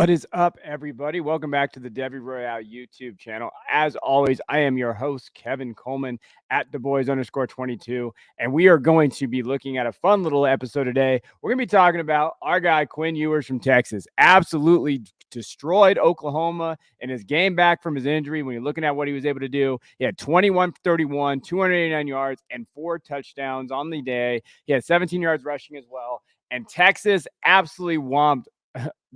What is up, everybody? Welcome back to the Devy Royale YouTube channel. As always, I am your host, Kevin Coleman at theboys_22, and we are going to be looking at a fun little episode today. We're going to be talking about our guy, Quinn Ewers from Texas. Absolutely destroyed Oklahoma in his game back from his injury. When you're looking at what he was able to do, he had 21 for 31, 289 yards, and 4 touchdowns on the day. He had 17 yards rushing as well. And Texas absolutely whomped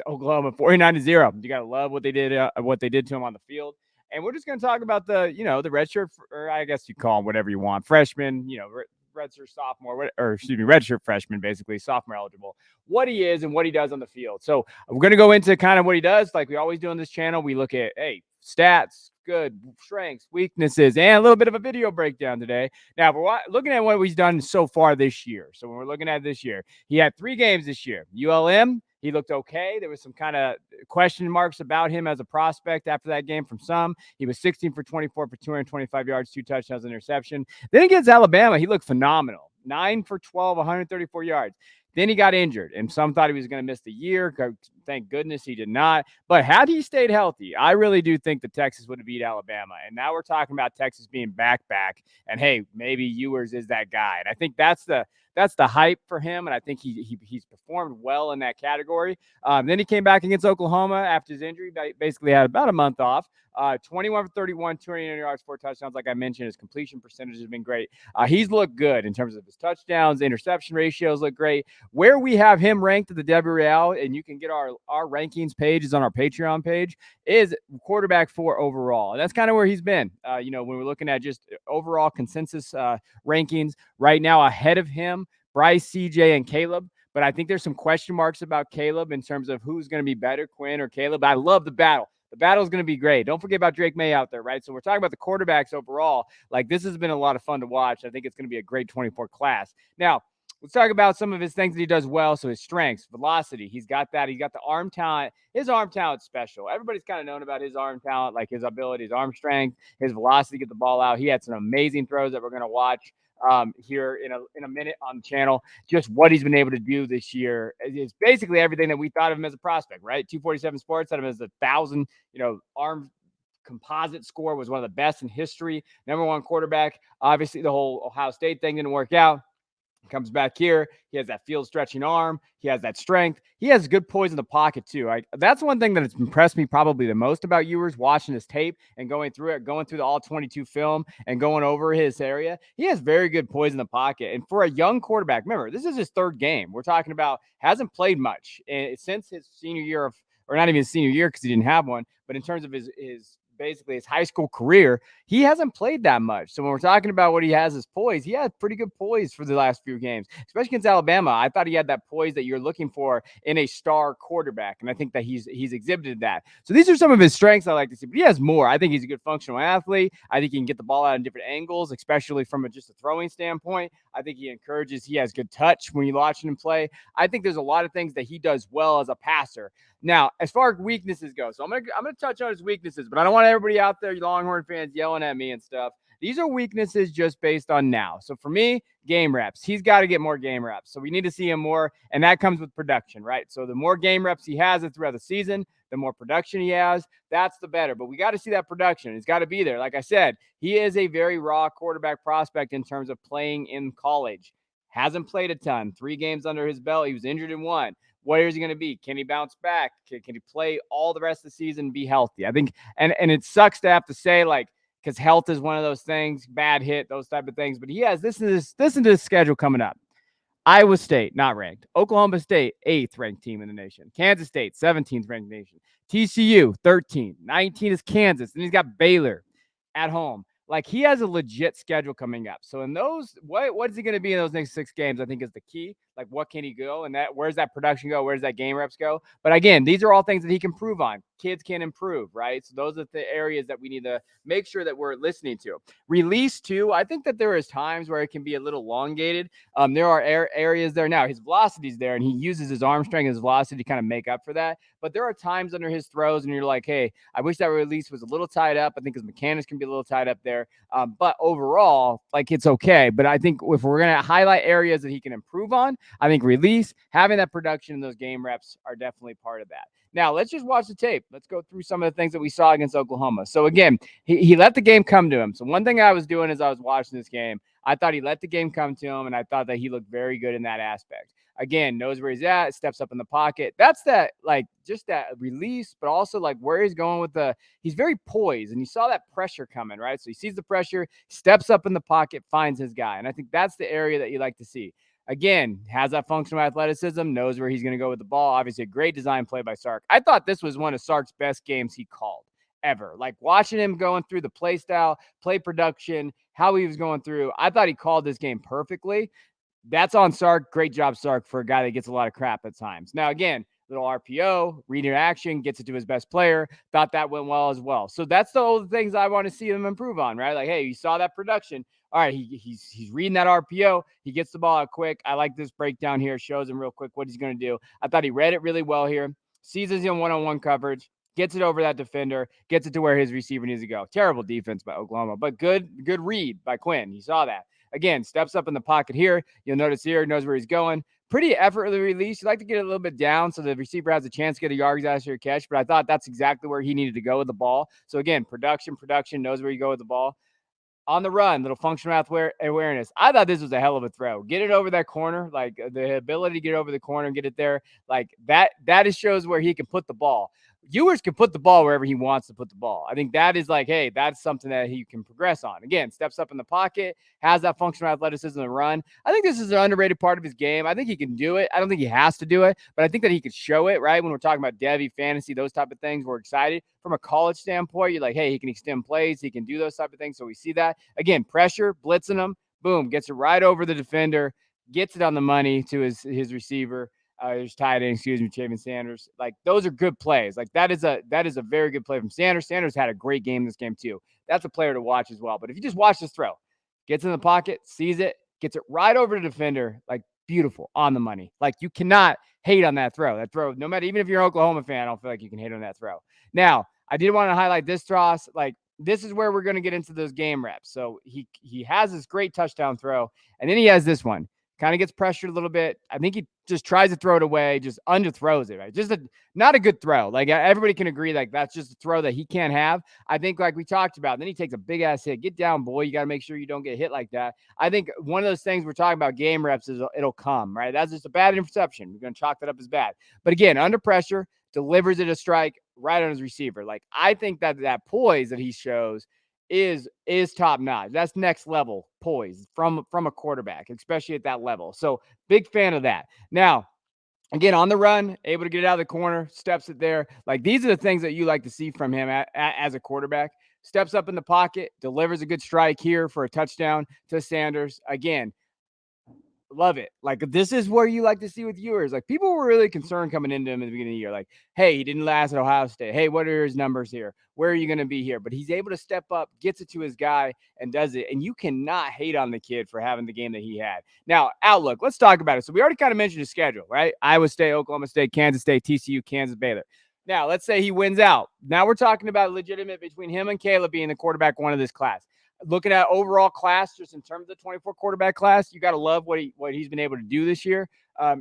Oklahoma 49-0. You gotta love what they did to him on the field. And we're just gonna talk about the redshirt, or I guess you call him whatever you want, freshman, redshirt sophomore, or excuse me, redshirt freshman, basically sophomore eligible. What he is and what he does on the field. So we're gonna go into kind of what he does, like we always do on this channel. We look at stats, good strengths, weaknesses, and a little bit of a video breakdown today. Now, we're looking at what he's done so far this year. So when we're looking at this year, he had 3 games this year. ULM, he looked okay. There was some kind of question marks about him as a prospect after that game from some. He was 16 for 24 for 225 yards, 2 touchdowns, interception. Then against Alabama, he looked phenomenal. 9 for 12, 134 yards. Then he got injured, and some thought he was going to miss the year. Thank goodness he did not. But had he stayed healthy, I really do think that Texas would have beat Alabama. And now we're talking about Texas being back. And hey, maybe Ewers is that guy. And I think that's the hype for him. And I think he's performed well in that category. Then he came back against Oklahoma after his injury. Basically had about a month off. 21 for 31, 289 yards, 4 touchdowns. Like I mentioned, his completion percentage has been great. He's looked good in terms of his touchdowns. Interception ratios look great. Where we have him ranked at the Devy Royale, and you can get our rankings page is on our Patreon page, is quarterback 4 overall. And that's kind of where he's been. When we're looking at just overall consensus rankings right now, ahead of him, Bryce, CJ, and Caleb. But I think there's some question marks about Caleb in terms of who's going to be better, Quinn or Caleb. I love the battle. The battle is going to be great. Don't forget about Drake May out there, right? So we're talking about the quarterbacks overall. Like, this has been a lot of fun to watch. I think it's going to be a great 24 class. Now, let's talk about some of his things that he does well. So his strengths, velocity, he's got that. He's got the arm talent. His arm talent's special. Everybody's kind of known about his arm talent, like his ability, his arm strength, his velocity to get the ball out. He had some amazing throws that we're going to watch here in a minute on the channel. Just what he's been able to do this year is basically everything that we thought of him as a prospect, right? 247 Sports had him as 1,000, arm composite score, was one of the best in history. Number 1 quarterback. Obviously, the whole Ohio State thing didn't work out. Comes back here. He has that field stretching arm. He has that strength. He has good poise in the pocket too. That's one thing that has impressed me probably the most about Ewers, watching his tape and going through the all 22 film and going over his area. He has very good poise in the pocket. And for a young quarterback, remember, this is his 3rd game. We're talking about hasn't played much since his senior year or not even his senior year because he didn't have one, but in terms of his basically his high school career, he hasn't played that much. So when we're talking about what he has as poise, he had pretty good poise for the last few games, especially against Alabama. I thought he had that poise that you're looking for in a star quarterback, and I think that he's exhibited that. So these are some of his strengths I like to see, but he has more. I think he's a good functional athlete. I think he can get the ball out in different angles, especially from just a throwing standpoint. I think he has good touch when you're watching him play. I think there's a lot of things that he does well as a passer. Now, as far as weaknesses go, so I'm gonna touch on his weaknesses, but I don't want everybody out there, Longhorn fans, yelling at me and stuff. These are weaknesses just based on now. So for me, game reps. He's got to get more game reps. So we need to see him more, and that comes with production, right? So the more game reps he has throughout the season, the more production he has, that's the better. But we got to see that production. It's got to be there. Like I said, he is a very raw quarterback prospect in terms of playing in college. Hasn't played a ton. 3 games under his belt. He was injured in 1. What is he going to be? Can he bounce back? Can he play all the rest of the season and be healthy? I think, and it sucks to have to say, like, because health is one of those things, bad hit, those type of things. But he has, listen to his schedule coming up. Iowa State, not ranked. Oklahoma State, 8th ranked team in the nation. Kansas State, 17th ranked nation. TCU, 13. 19 is Kansas. And he's got Baylor at home. Like, he has a legit schedule coming up. So in those, what is he going to be in those next 6 games, I think is the key. Like, what can he go? And where's that production go? Where's that game reps go? But again, these are all things that he can improve on. Kids can improve, right? So those are the areas that we need to make sure that we're listening to. Release too, I think that there is times where it can be a little elongated. There are areas there now. His velocity is there, and he uses his arm strength and his velocity to kind of make up for that. But there are times under his throws, and you're like, hey, I wish that release was a little tied up. I think his mechanics can be a little tied up there. But overall, like, it's okay. But I think if we're going to highlight areas that he can improve on, I think release, having that production in those game reps are definitely part of that. Now, let's just watch the tape. Let's go through some of the things that we saw against Oklahoma. So, again, he let the game come to him. So, one thing I was doing as I was watching this game, I thought he let the game come to him, and I thought that he looked very good in that aspect. Again, knows where he's at, steps up in the pocket. That's that, like, just that release, but also like where he's going with he's very poised, and you saw that pressure coming, right? So he sees the pressure, steps up in the pocket, finds his guy. And I think that's the area that you like to see. Again, has that functional athleticism, knows where he's going to go with the ball. Obviously, a great design play by Sark. I thought this was one of Sark's best games he called ever. Like watching him going through the play style, play production, how he was going through. I thought he called this game perfectly. That's on Sark. Great job, Sark, for a guy that gets a lot of crap at times. Now, again, little RPO, reading action, gets it to his best player. Thought that went well as well. So that's the old things I want to see him improve on, right? Like, hey, you saw that production. All right, he's reading that RPO. He gets the ball out quick. I like this breakdown here. Shows him real quick what he's going to do. I thought he read it really well here. Sees his one-on-one coverage. Gets it over that defender. Gets it to where his receiver needs to go. Terrible defense by Oklahoma, but good read by Quinn. He saw that. Again, steps up in the pocket here. You'll notice here, knows where he's going. Pretty effortlessly released. You like to get it a little bit down so the receiver has a chance to get a yardage after your catch, but I thought that's exactly where he needed to go with the ball. So again, production, knows where you go with the ball. On the run, little functional awareness. I thought this was a hell of a throw. Get it over that corner, like the ability to get over the corner and get it there, like that is shows where he can put the ball. Ewers can put the ball wherever he wants to put the ball. I think that is like, hey, that's something that he can progress on. Again, steps up in the pocket, has that functional athleticism to run. I think this is an underrated part of his game. I think he can do it. I don't think he has to do it, but I think that he could show it, right? When we're talking about Devy, fantasy, those type of things, we're excited. From a college standpoint, you're like, hey, he can extend plays. He can do those type of things. So we see that. Again, pressure, blitzing him, boom, gets it right over the defender, gets it on the money to his receiver. His tight end, Chaven Sanders. Like those are good plays. Like that is a very good play from Sanders. Sanders had a great game this game too. That's a player to watch as well. But if you just watch this throw, gets in the pocket, sees it, gets it right over the defender, like beautiful, on the money. Like you cannot hate on that throw. That throw, no matter, even if you're an Oklahoma fan, I don't feel like you can hate on that throw. Now, I did want to highlight this toss. Like this is where we're going to get into those game reps. So he has this great touchdown throw, and then he has this one. Kind of gets pressured a little bit. I think he just tries to throw it away, just underthrows it, right? Just not a good throw. Like everybody can agree, like that's just a throw that he can't have. I think like we talked about, then he takes a big ass hit. Get down, boy. You got to make sure you don't get hit like that. I think one of those things we're talking about game reps is it'll come, right? That's just a bad interception. We're going to chalk that up as bad. But again, under pressure, delivers it a strike right on his receiver. Like I think that poise that he shows is top notch. That's next level poise from a quarterback, especially at that level. So big fan of that. Now, again, on the run, able to get it out of the corner, steps it there. Like these are the things that you like to see from him as a quarterback. Steps up in the pocket, delivers a good strike here for a touchdown to Sanders. Again, love it. Like this is where you like to see with Ewers. Like people were really concerned coming into him at the beginning of the year. Like, hey, he didn't last at Ohio State. Hey, what are his numbers here? Where are you going to be here? But he's able to step up, gets it to his guy, and does it. And you cannot hate on the kid for having the game that he had. Now, outlook. Let's talk about it. So we already kind of mentioned his schedule, right? Iowa State, Oklahoma State, Kansas State, TCU, Kansas, Baylor. Now, let's say he wins out. Now we're talking about legitimate between him and Caleb being the quarterback one of this class. Looking at overall class, just in terms of the 24 quarterback class, you got to love what he's been able to do this year.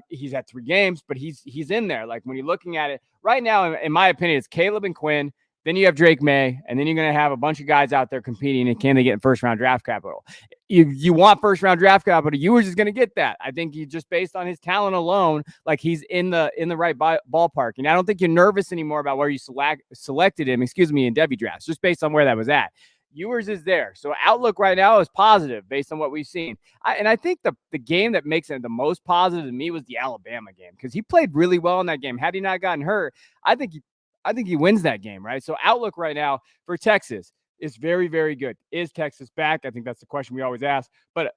He's had 3 games, but he's in there. Like when you're looking at it right now, in my opinion, it's Caleb and Quinn. Then you have Drake May, and then you're going to have a bunch of guys out there competing. And can they get first round draft capital? You want first round draft capital. Ewers is going to get that. I think he just based on his talent alone, like he's in the right ballpark. And I don't think you're nervous anymore about where you selected him. In Devy drafts, just based on where that was at. Ewers is there. So outlook right now is positive based on what we've seen. I think the game that makes it the most positive to me was the Alabama game because he played really well in that game. Had he not gotten hurt, I think he wins that game, right? So outlook right now for Texas is very, very good. Is Texas back? I think that's the question we always ask. But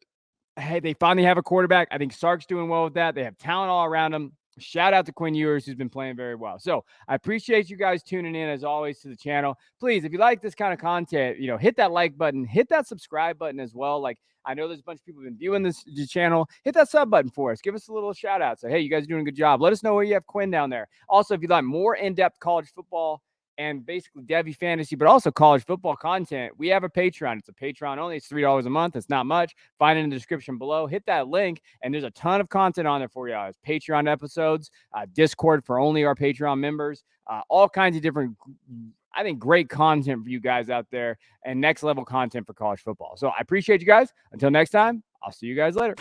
hey, they finally have a quarterback. I think Sark's doing well with that. They have talent all around them. Shout out to Quinn Ewers, who's been playing very well. So I appreciate you guys tuning in as always to the channel. Please, if you like this kind of content, hit that like button, hit that subscribe button as well. Like I know there's a bunch of people who've been viewing this channel. Hit that sub button for us. Give us a little shout out. Say, hey, you guys are doing a good job. Let us know where you have Quinn down there. Also, if you'd like more in-depth college football and basically Devy fantasy, but also college football content, we have a Patreon. It's a Patreon only. It's $3 a month. It's not much. Find it in the description below. Hit that link, and there's a ton of content on there for you. It's Patreon episodes, Discord for only our Patreon members, all kinds of different, I think, great content for you guys out there, and next level content for college football. So I appreciate you guys. Until next time, I'll see you guys later.